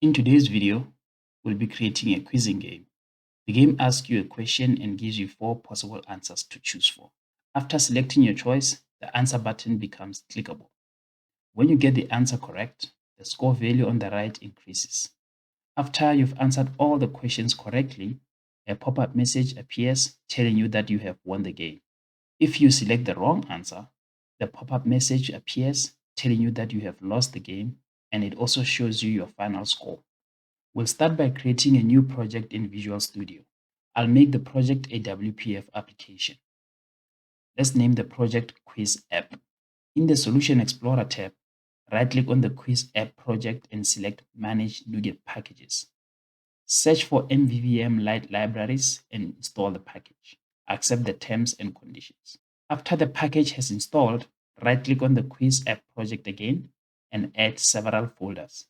In today's video, we'll be creating a quizzing game. The game asks you a question and gives you 4 possible answers to choose for. After selecting your choice, the answer button becomes clickable. When you get the answer correct, the score value on the right increases. After you've answered all the questions correctly, a pop-up message appears telling you that you have won the game. If you select the wrong answer, the pop-up message appears telling you that you have lost the game, and it also shows you your final score. We'll start by creating a new project in Visual Studio. I'll make the project a WPF application. Let's name the project Quiz App. In the Solution Explorer tab, right-click on the Quiz App project and select Manage NuGet Packages. Search for MVVM Lite libraries and install the package. Accept the terms and conditions. After the package has installed, right-click on the Quiz App project again and add several folders.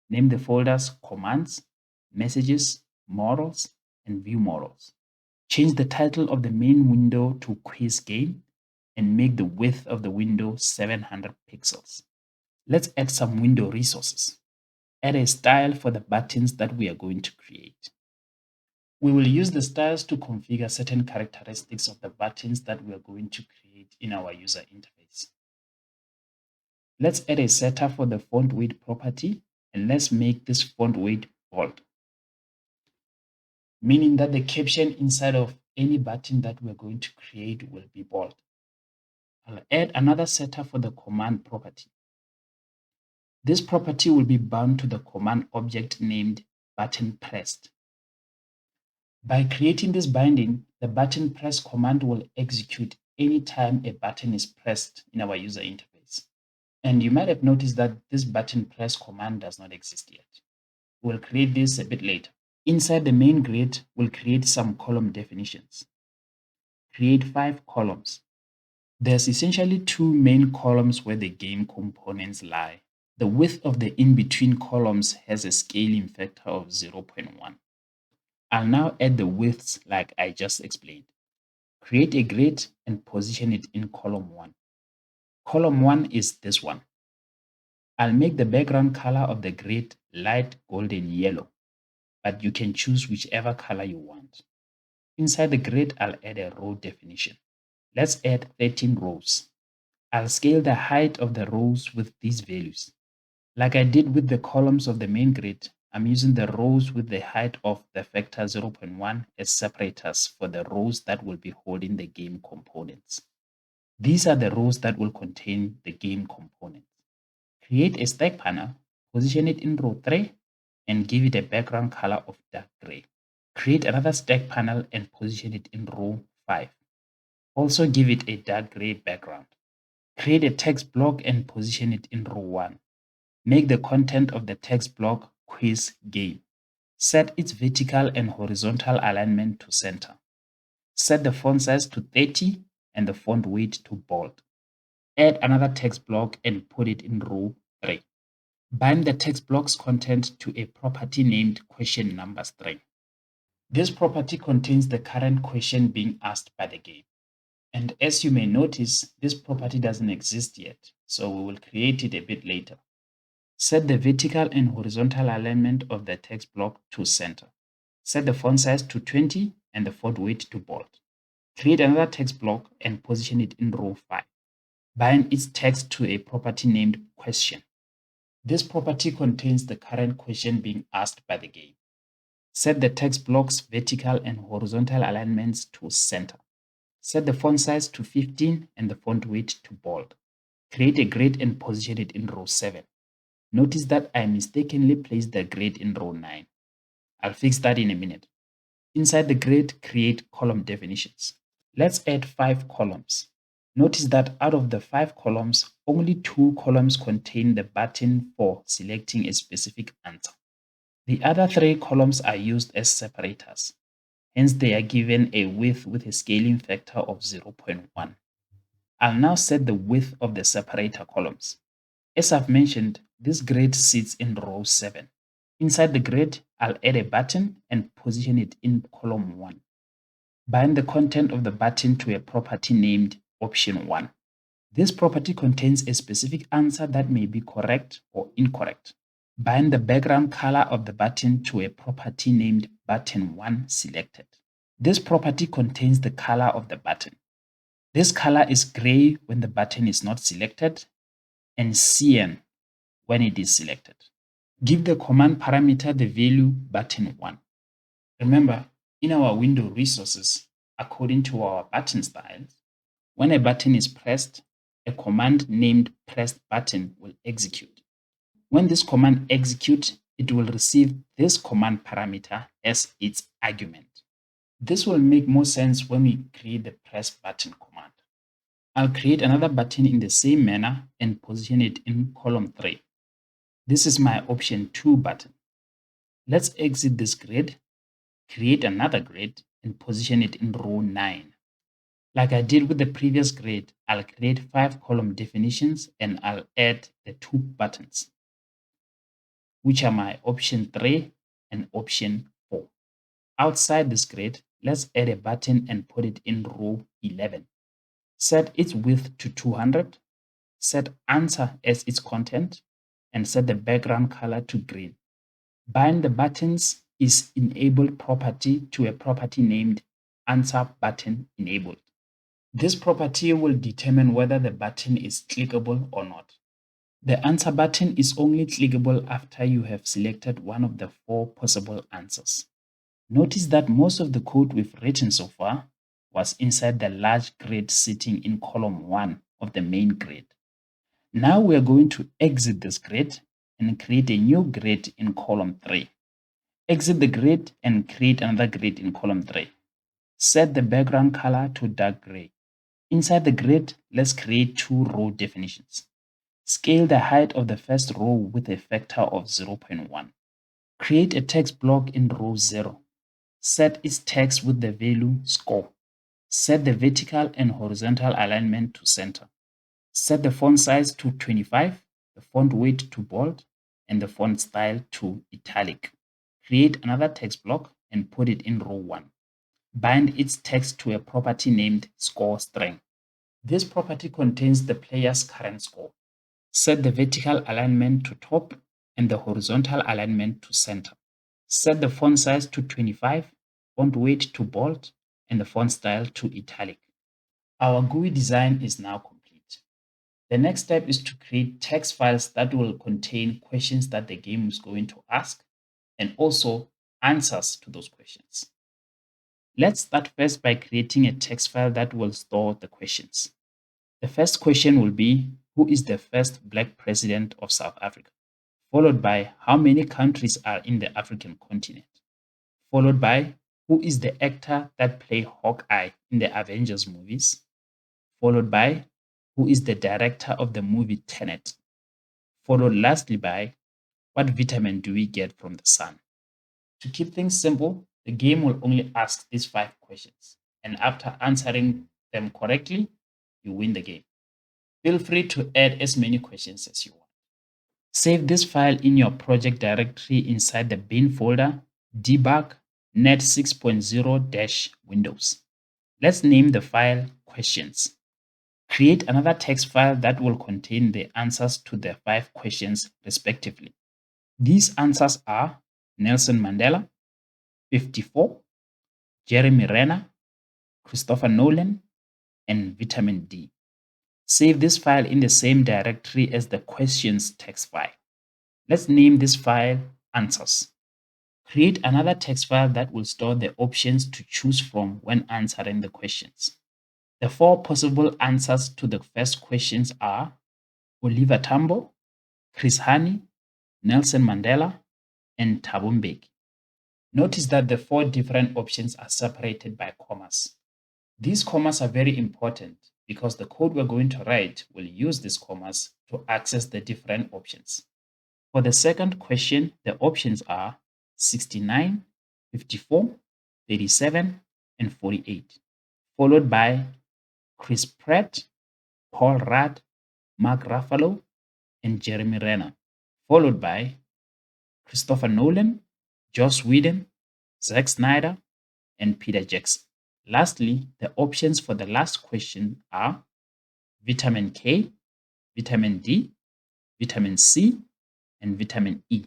Name the folders Commands, Messages, Models, and View Models. Change the title of the main window to Quiz Game and make the width of the window 700 pixels. Let's add some window resources. Add a style for the buttons that we are going to create. We will use the styles to configure certain characteristics of the buttons that we are going to create in our user interface. Let's add a setter for the font weight property, and let's make this font weight bold, meaning that the caption inside of any button that we're going to create will be bold. I'll add another setter for the command property. This property will be bound to the command object named button pressed. By creating this binding, the button press command will execute anytime a button is pressed in our user interface. And you might have noticed that this button press command does not exist yet. We'll create this a bit later. Inside the main grid, we'll create some column definitions. Create 5 columns. There's essentially 2 main columns where the game components lie. The width of the in-between columns has a scaling factor of 0.1. I'll now add the widths like I just explained. Create a grid and position it in column 1. Column 1 is this one. I'll make the background color of the grid light golden yellow, but you can choose whichever color you want. Inside the grid, I'll add a row definition. Let's add 13 rows. I'll scale the height of the rows with these values. Like I did with the columns of the main grid, I'm using the rows with the height of the factor 0.1 as separators for the rows that will be holding the game components. These are the rows that will contain the game components. Create a stack panel, position it in row 3, and give it a background color of dark gray. Create another stack panel and position it in row 5. Also give it a dark gray background. Create a text block and position it in row 1. Make the content of the text block Quiz Game. Set its vertical and horizontal alignment to center. Set the font size to 30 and the font weight to bold. Add another text block and put it in row 3. Bind the text block's content to a property named question number string. This property contains the current question being asked by the game. And as you may notice, this property doesn't exist yet, so we will create it a bit later. Set the vertical and horizontal alignment of the text block to center. Set the font size to 20 and the font weight to bold. Create another text block and position it in row 5. Bind its text to a property named question. This property contains the current question being asked by the game. Set the text block's vertical and horizontal alignments to center. Set the font size to 15 and the font weight to bold. Create a grid and position it in row 7. Notice that I mistakenly placed the grid in row 9. I'll fix that in a minute. Inside the grid, create column definitions. Let's add 5 columns. Notice that out of the 5 columns, only 2 columns contain the button for selecting a specific answer. The other 3 columns are used as separators. Hence, they are given a width with a scaling factor of 0.1. I'll now set the width of the separator columns. As I've mentioned, this grid sits in row 7. Inside the grid, I'll add a button and position it in column 1. Bind the content of the button to a property named option 1. This property contains a specific answer that may be correct or incorrect. Bind the background color of the button to a property named button1 selected. This property contains the color of the button. This color is gray when the button is not selected and cyan when it is selected. Give the command parameter the value button1. Remember, in our window resources, according to our button styles, when a button is pressed, a command named pressed button will execute. When this command executes, it will receive this command parameter as its argument. This will make more sense when we create the press button command. I'll create another button in the same manner and position it in column 3. This is my option 2 button. Let's exit this grid, create another grid, and position it in row 9. Like I did with the previous grid, I'll create 5 column definitions and I'll add the 2 buttons, which are my option 3 and option 4. Outside this grid, let's add a button and put it in row 11. Set its width to 200, set answer as its content, and set the background color to green. Bind the buttons is enabled property to a property named answer button enabled. This property will determine whether the button is clickable or not. The answer button is only clickable after you have selected one of the 4 possible answers. Notice that most of the code we've written so far was inside the large grid sitting in column 1 of the main grid. Now we are going to exit this grid and create a new grid in column 3. Exit the grid and create another grid in column 3. Set the background color to dark gray. Inside the grid, let's create 2 row definitions. Scale the height of the first row with a factor of 0.1. Create a text block in row 0. Set its text with the value score. Set the vertical and horizontal alignment to center. Set the font size to 25, the font weight to bold, and the font style to italic. Create another text block and put it in row 1. Bind its text to a property named score string. This property contains the player's current score. Set the vertical alignment to top and the horizontal alignment to center. Set the font size to 25, font weight to bold, and the font style to italic. Our GUI design is now complete. The next step is to create text files that will contain questions that the game is going to ask and also answers to those questions. Let's start first by creating a text file that will store the questions. The first question will be, who is the first Black president of South Africa? Followed by, how many countries are in the African continent? Followed by, who is the actor that played Hawkeye in the Avengers movies? Followed by, who is the director of the movie Tenet? Followed lastly by, what vitamin do we get from the sun? To keep things simple, the game will only ask these 5 questions, and after answering them correctly, you win the game. Feel free to add as many questions as you want. Save this file in your project directory inside the bin folder, debug, net 6.0-Windows. Let's name the file questions. Create another text file that will contain the answers to the 5 questions respectively. These answers are Nelson Mandela, 54, Jeremy Renner, Christopher Nolan, and vitamin D. Save this file in the same directory as the questions text file. Let's name this file answers. Create another text file that will store the options to choose from when answering the questions. The 4 possible answers to the first questions are Oliver Tambo, Chris Hani, Nelson Mandela, and Thabo Mbeki. Notice that the 4 different options are separated by commas. These commas are very important because the code we're going to write will use these commas to access the different options. For the second question, the options are 69, 54, 37, and 48, followed by Chris Pratt, Paul Rudd, Mark Ruffalo, and Jeremy Renner, followed by Christopher Nolan, Joss Whedon, Zack Snyder, and Peter Jackson. Lastly, the options for the last question are vitamin K, vitamin D, vitamin C, and vitamin E.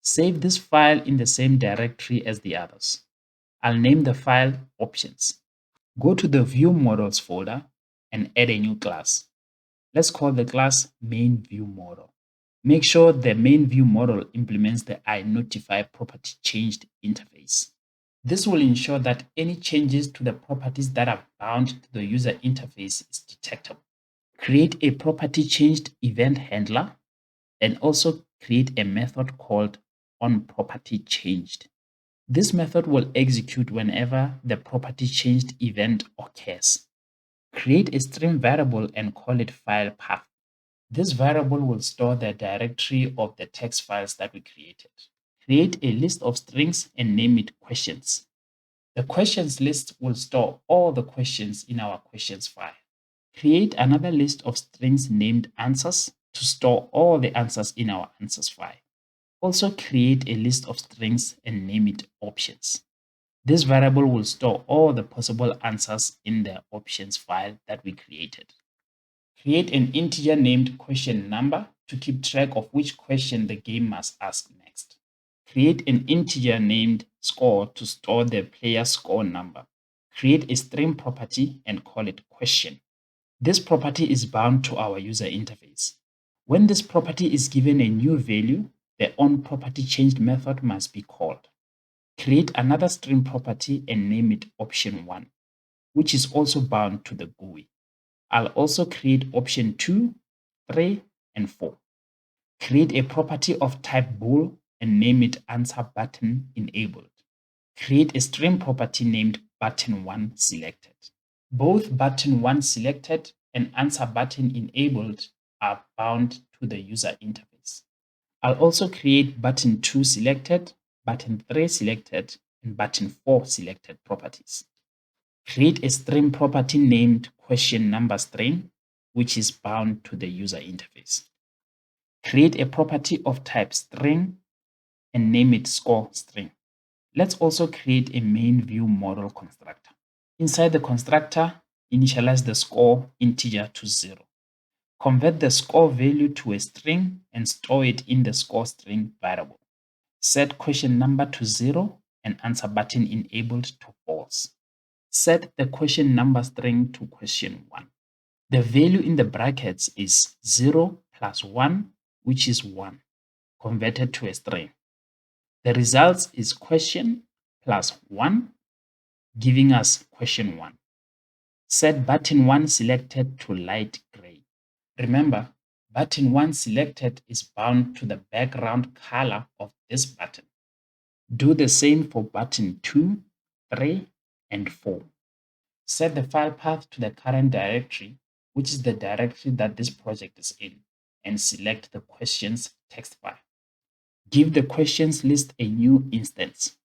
Save this file in the same directory as the others. I'll name the file options. Go to the View Models folder and add a new class. Let's call the class main view model. Make sure the main view model implements the iNotify property changed interface. This will ensure that any changes to the properties that are bound to the user interface is detectable. Create a property changed event handler and also create a method called onPropertyChanged. This method will execute whenever the property changed event occurs. Create a string variable and call it file path. This variable will store the directory of the text files that we created. Create a list of strings and name it questions. The questions list will store all the questions in our questions file. Create another list of strings named answers to store all the answers in our answers file. Also create a list of strings and name it options. This variable will store all the possible answers in the options file that we created. Create an integer named question number to keep track of which question the game must ask next. Create an integer named score to store the player score number. Create a string property and call it question. This property is bound to our user interface. When this property is given a new value, the onPropertyChanged method must be called. Create another string property and name it option1, which is also bound to the GUI. I'll also create option 2, 3, and 4. Create a property of type bool and name it answer button enabled. Create a string property named button1 selected. Both button1 selected and answer button enabled are bound to the user interface. I'll also create button2 selected, button3 selected, and button4 selected properties. Create a string property named question number string, which is bound to the user interface. Create a property of type string and name it score string. Let's also create a main view model constructor. Inside the constructor, initialize the score integer to 0. Convert the score value to a string and store it in the score string variable. Set question number to 0 and answer button enabled to false. Set the question number string to question1. The value in the brackets is 0 plus 1, which is 1, converted to a string. The result is question plus 1, giving us question1. Set button1 selected to light gray. Remember, button1 selected is bound to the background color of this button. Do the same for button 2, 3, and 4. Set the file path to the current directory, which is the directory that this project is in, and select the questions text file. Give the questions list a new instance.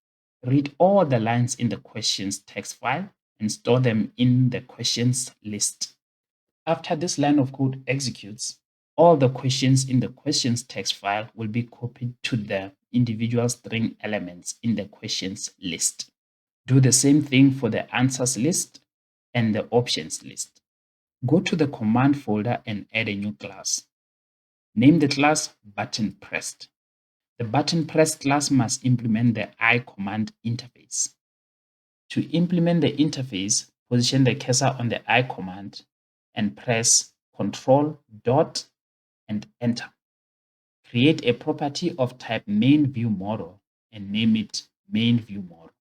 Read all the lines in the questions text file and store them in the questions list. After this line of code executes, all the questions in the questions text file will be copied to the individual string elements in the questions list. Do the same thing for the answers list and the options list. Go to the command folder and add a new class. Name the class button pressed. The button pressed class must implement the iCommand interface. To implement the interface, position the cursor on the iCommand and press Ctrl dot and enter. Create a property of type main view model and name it main view model.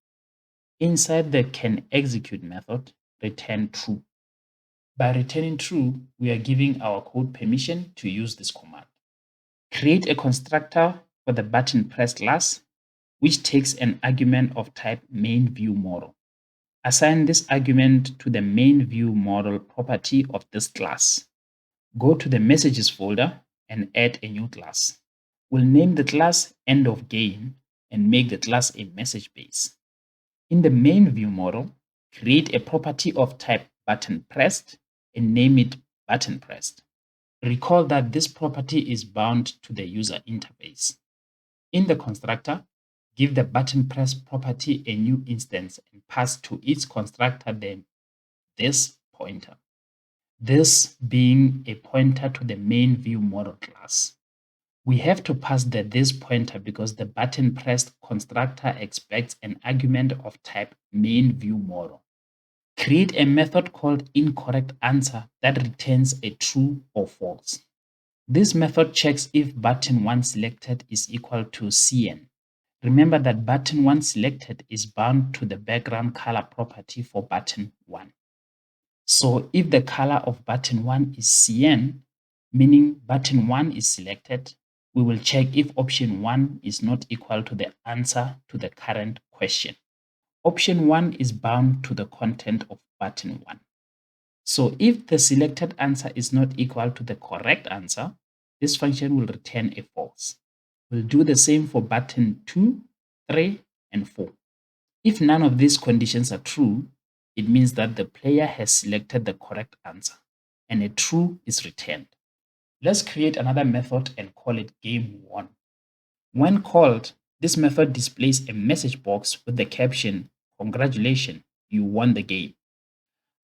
Inside the canExecute method, return true. By returning true, we are giving our code permission to use this command. Create a constructor for the button press class, which takes an argument of type main view model. Assign this argument to the main view model property of this class. Go to the messages folder and add a new class. We'll name the class end of game and make the class a message base. In the main view model, create a property of type button pressed and name it button pressed. Recall that this property is bound to the user interface. In the constructor, give the button press property a new instance and pass to its constructor this pointer. This being a pointer to the main view model class. We have to pass the this pointer because the button pressed constructor expects an argument of type main view model. Create a method called incorrect answer that returns a true or false. This method checks if button 1 selected is equal to CN. Remember that button 1 selected is bound to the background color property for button 1. So if the color of button 1 is CN, meaning button 1 is selected, we will check if option 1 is not equal to the answer to the current question. Option 1 is bound to the content of button 1. So if the selected answer is not equal to the correct answer, this function will return a false. We'll do the same for button 2, 3, and 4. If none of these conditions are true, it means that the player has selected the correct answer and a true is returned. Let's create another method and call it game1. When called, this method displays a message box with the caption, "Congratulations, you won the game."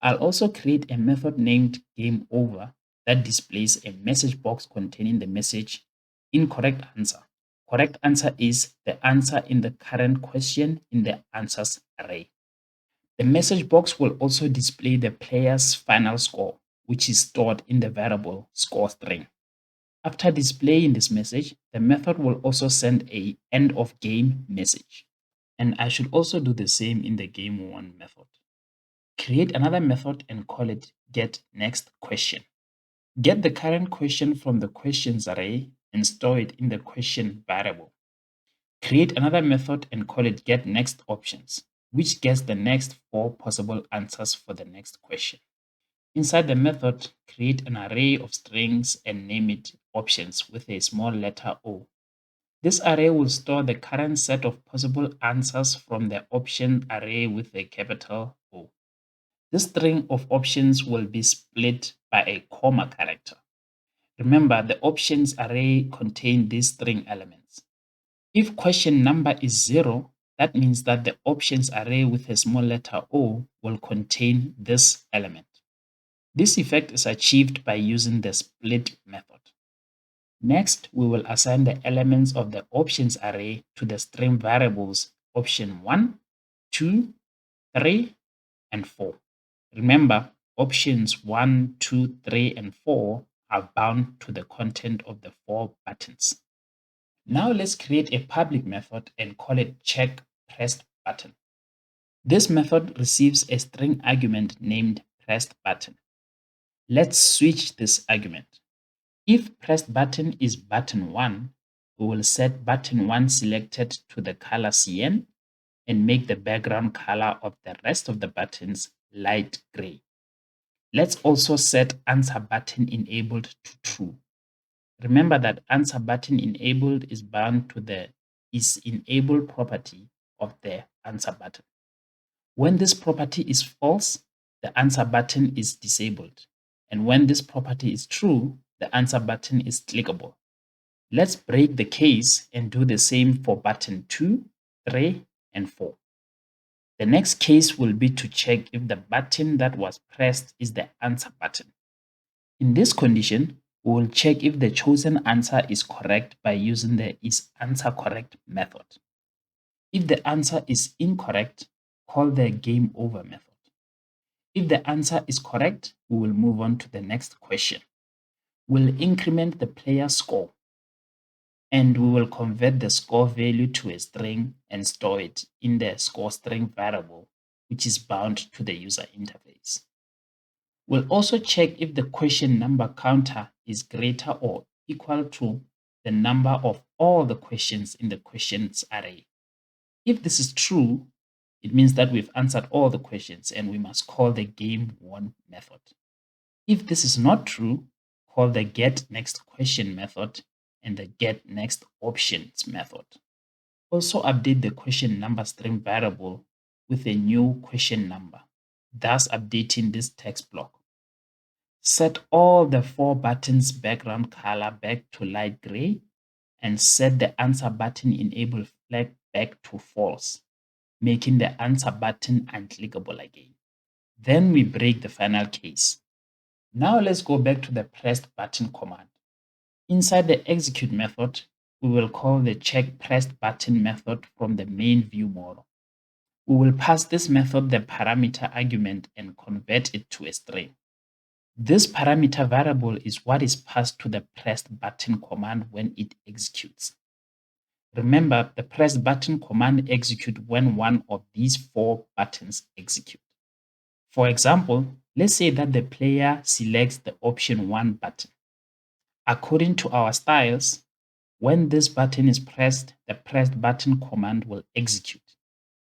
I'll also create a method named GameOver that displays a message box containing the message, "Incorrect answer." Correct answer is the answer in the current question in the answers array. The message box will also display the player's final score, which is stored in the variable score string. After displaying this message, the method will also send a end of game message. And I should also do the same in the game1 method. Create another method and call it getNextQuestion. Get the current question from the questions array and store it in the question variable. Create another method and call it getNextOptions, which gets the next 4 possible answers for the next question. Inside the method, create an array of strings and name it options with a small letter O. This array will store the current set of possible answers from the option array with a capital O. This string of options will be split by a comma character. Remember, the options array contains these string elements. If question number is 0, that means that the options array with a small letter O will contain this element. This effect is achieved by using the split method. Next, we will assign the elements of the options array to the string variables option 1, 2, 3, and 4. Remember, options 1, 2, 3, and 4 are bound to the content of the 4 buttons. Now let's create a public method and call it checkPressedButton. This method receives a string argument named pressedButton. Let's switch this argument. If pressedButton is button 1, we will set button 1 selected to the color CN and make the background color of the rest of the buttons light gray. Let's also set answer button enabled to true. Remember that answer button enabled is bound to the isEnable property of the answer button. When this property is false, the answer button is disabled. And when this property is true, the answer button is clickable. Let's break the case and do the same for button 2, 3, and 4. The next case will be to check if the button that was pressed is the answer button. In this condition, we will check if the chosen answer is correct by using the isAnswerCorrect method. If the answer is incorrect, call the GameOver method. If the answer is correct, we will move on to the next question. We'll increment the player score, and we will convert the score value to a string and store it in the score string variable, which is bound to the user interface. We'll also check if the question number counter is greater or equal to the number of all the questions in the questions array. If this is true, it means that we've answered all the questions and we must call the game1 method. If this is not true, call the getNextQuestion method and the getNextOptions method. Also update the question number string variable with a new question number, thus updating this text block. Set all the 4 buttons background color back to light gray and set the answer button enable flag back to false, making the answer button unclickable again. Then we break the final case. Now let's go back to the pressed button command. Inside the execute method, we will call the check pressed button method from the main view model. We will pass this method the parameter argument and convert it to a string. This parameter variable is what is passed to the pressed button command when it executes. Remember, the pressed button command executes when one of these 4 buttons execute. For example, let's say that the player selects the option 1 button. According to our styles, when this button is pressed, the pressed button command will execute.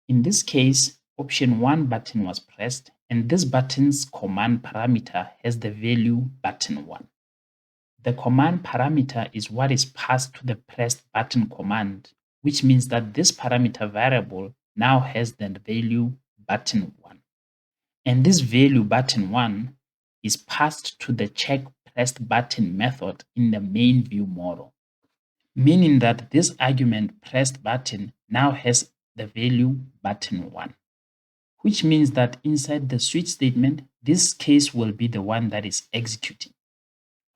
In this case, option 1 button was pressed, and this button's command parameter has the value button 1. The command parameter is what is passed to the pressed button command, which means that this parameter variable now has the value button 1. And this value button 1 is passed to the check pressed button method in the main view model, meaning that this argument pressed button now has the value button 1, which means that inside the switch statement, this case will be the one that is executing.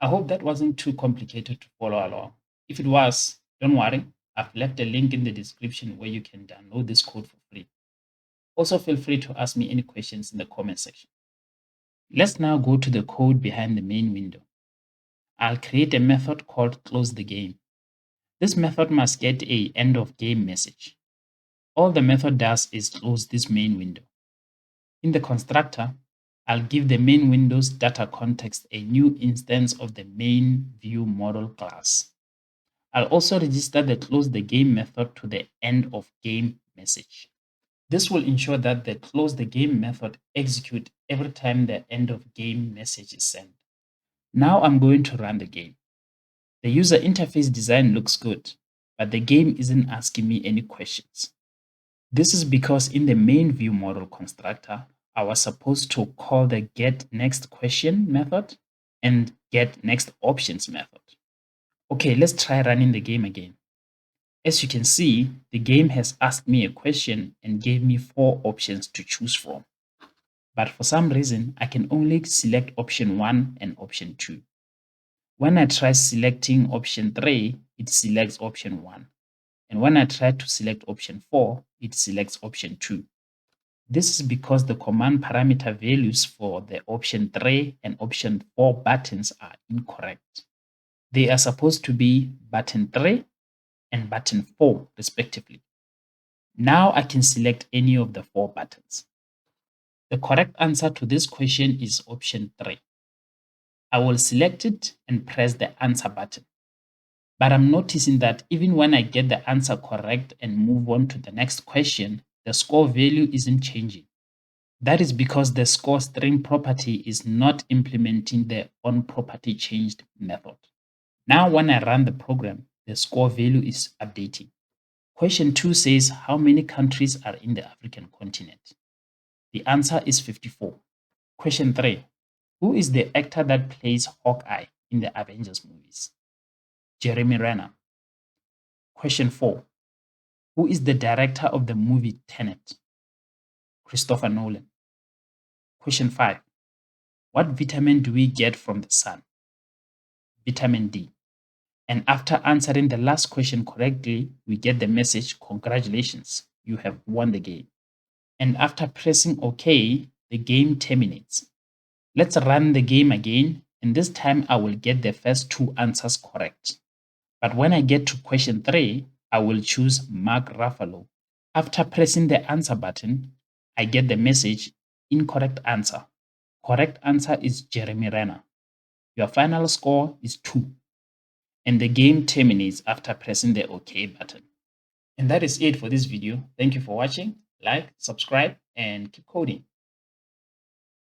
I hope that wasn't too complicated to follow along. If it was, don't worry, I've left a link in the description where you can download this code for free. Also, feel free to ask me any questions in the comment section. Let's now go to the code behind the main window. I'll create a method called close the game. This method must get a end of game message. All the method does is close this main window. In the constructor, I'll give the main window's data context a new instance of the main view model class. I'll also register the close the game method to the end of game message. This will ensure that the close the game method executes every time the end of game message is sent. Now I'm going to run the game. The user interface design looks good, but the game isn't asking me any questions. This is because in the main view model constructor, I was supposed to call the get next question method and get next options method. Okay, let's try running the game again. As you can see, the game has asked me a question and gave me 4 options to choose from. But for some reason, I can only select option 1 and option 2. When I try selecting option 3, it selects option 1. And when I try to select option 4, it selects option 2. This is because the command parameter values for the option 3 and option 4 buttons are incorrect. They are supposed to be button 3 and button 4 respectively. Now I can select any of the 4 buttons. The correct answer to this question is option 3. I will select it and press the answer button. But I'm noticing that even when I get the answer correct and move on to the next question, the score value isn't changing. That is because the score string property is not implementing the onPropertyChanged method. Now when I run the program, the score value is updating. Question 2 says how many countries are in the African continent? The answer is 54. Question 3. Who is the actor that plays Hawkeye in the Avengers movies? Jeremy Renner. Question 4. Who is the director of the movie Tenet? Christopher Nolan. Question 5. What vitamin do we get from the sun? Vitamin D. And after answering the last question correctly, we get the message, congratulations, you have won the game. And after pressing OK, the game terminates. Let's run the game again, and this time I will get the first 2 answers correct. But when I get to question 3, I will choose Mark Ruffalo. After pressing the answer button, I get the message, incorrect answer. Correct answer is Jeremy Renner. Your final score is 2. And the game terminates after pressing the OK button. And that is it for this video. Thank you for watching. Like, subscribe, and keep coding.